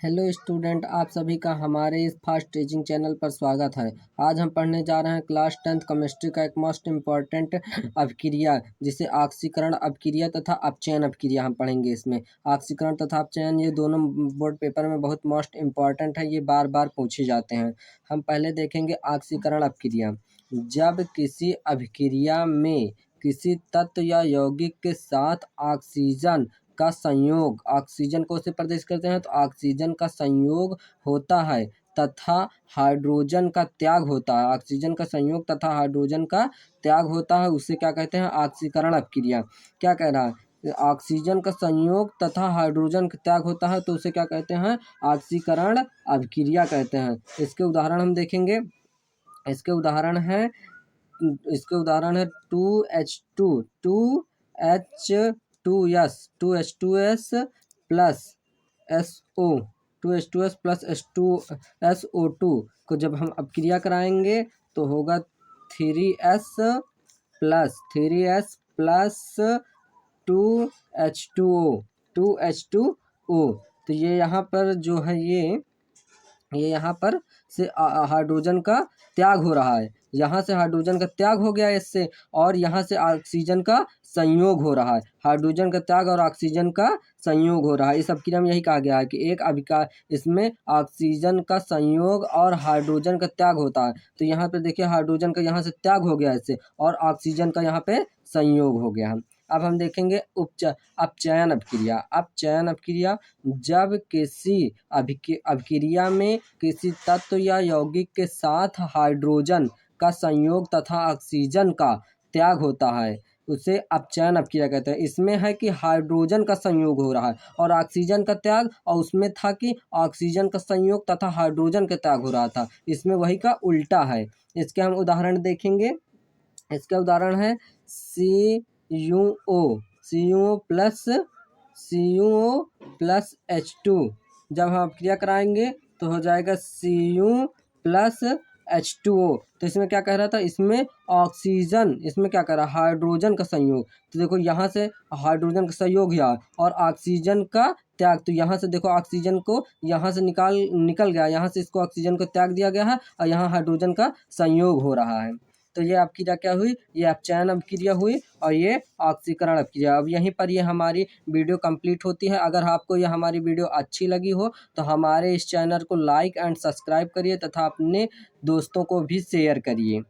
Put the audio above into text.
Hello student, आप सभी का हमारे इस फास्ट टीचिंग चैनल पर स्वागत है। आज हम पढ़ने जा रहे हैं क्लास 10th केमिस्ट्री का एक मोस्ट इम्पॉर्टेंट अपक्रिया, जिसे ऑक्सीकरण अपक्रिया तथा अपचयन अपक्रिया हम पढ़ेंगे। इसमें ऑक्सीकरण तथा अपचयन ये दोनों बोर्ड पेपर में बहुत मोस्ट इम्पॉर्टेंट है, ये बार बार पूछे जाते हैं। हम पहले देखेंगे ऑक्सीकरण अपक्रिया। जब किसी अभिक्रिया में किसी तत्व या यौगिक के साथ ऑक्सीजन का संयोग, ऑक्सीजन को उसे प्रदर्शित करते हैं तो ऑक्सीजन का संयोग होता है तथा हाइड्रोजन का त्याग होता है। ऑक्सीजन का संयोग तथा हाइड्रोजन का त्याग होता है, उसे क्या कहते हैं? ऑक्सीकरण अपक्रिया। क्या कह रहा है? ऑक्सीजन का संयोग तथा हाइड्रोजन का त्याग होता है तो उसे क्या कहते हैं? ऑक्सीकरण अपक्रिया कहते हैं। इसके उदाहरण हम देखेंगे। इसके उदाहरण है two H two S plus SO2 को जब हम अपक्रिया कराएंगे तो होगा 3S प्लस 2H2O। तो ये यहाँ पर जो है ये यहाँ पर से हाइड्रोजन का त्याग हो रहा है। यहाँ से हाइड्रोजन का त्याग हो गया इससे, और यहाँ से ऑक्सीजन का संयोग हो रहा है। हाइड्रोजन का त्याग और ऑक्सीजन का संयोग हो रहा है। इस अपक्रिया में यही कहा गया है कि एक अभिक्रिया इसमें ऑक्सीजन का संयोग और हाइड्रोजन का त्याग होता है। तो यहाँ पे देखिए हाइड्रोजन का यहाँ से त्याग हो गया इससे, और ऑक्सीजन का यहाँ पे संयोग हो गया। अब हम देखेंगे अपचयन अपक्रिया। अपचयन अपक्रिया, जब किसी अभिक्रिया में किसी तत्व या यौगिक के साथ हाइड्रोजन का संयोग तथा ऑक्सीजन का त्याग होता है, उसे अपचयन अपक्रिया कहते हैं। इसमें है कि हाइड्रोजन का संयोग हो रहा है और ऑक्सीजन का त्याग, और उसमें था कि ऑक्सीजन का संयोग तथा हाइड्रोजन का त्याग हो रहा था। इसमें वही का उल्टा है। इसके हम उदाहरण देखेंगे। इसका उदाहरण है CuO+H2। जब हम अपक्रिया कराएंगे तो हो जाएगा Cu+H2O। तो इसमें क्या कह रहा था? इसमें ऑक्सीजन, इसमें क्या कह रहा है? हाइड्रोजन का संयोग। तो देखो यहाँ से हाइड्रोजन का संयोग हुआ और ऑक्सीजन का त्याग। तो यहाँ से देखो ऑक्सीजन को यहाँ से निकल गया, यहाँ से इसको ऑक्सीजन को त्याग दिया गया है और यहाँ हाइड्रोजन का संयोग हो रहा है। तो ये अपक्रिया क्या हुई? ये अपचयन अपक्रिया हुई और ये ऑक्सीकरण अपक्रिया। अब यहीं पर ये हमारी वीडियो कंप्लीट होती है। अगर आपको ये हमारी वीडियो अच्छी लगी हो तो हमारे इस चैनल को लाइक एंड सब्सक्राइब करिए तथा अपने दोस्तों को भी शेयर करिए।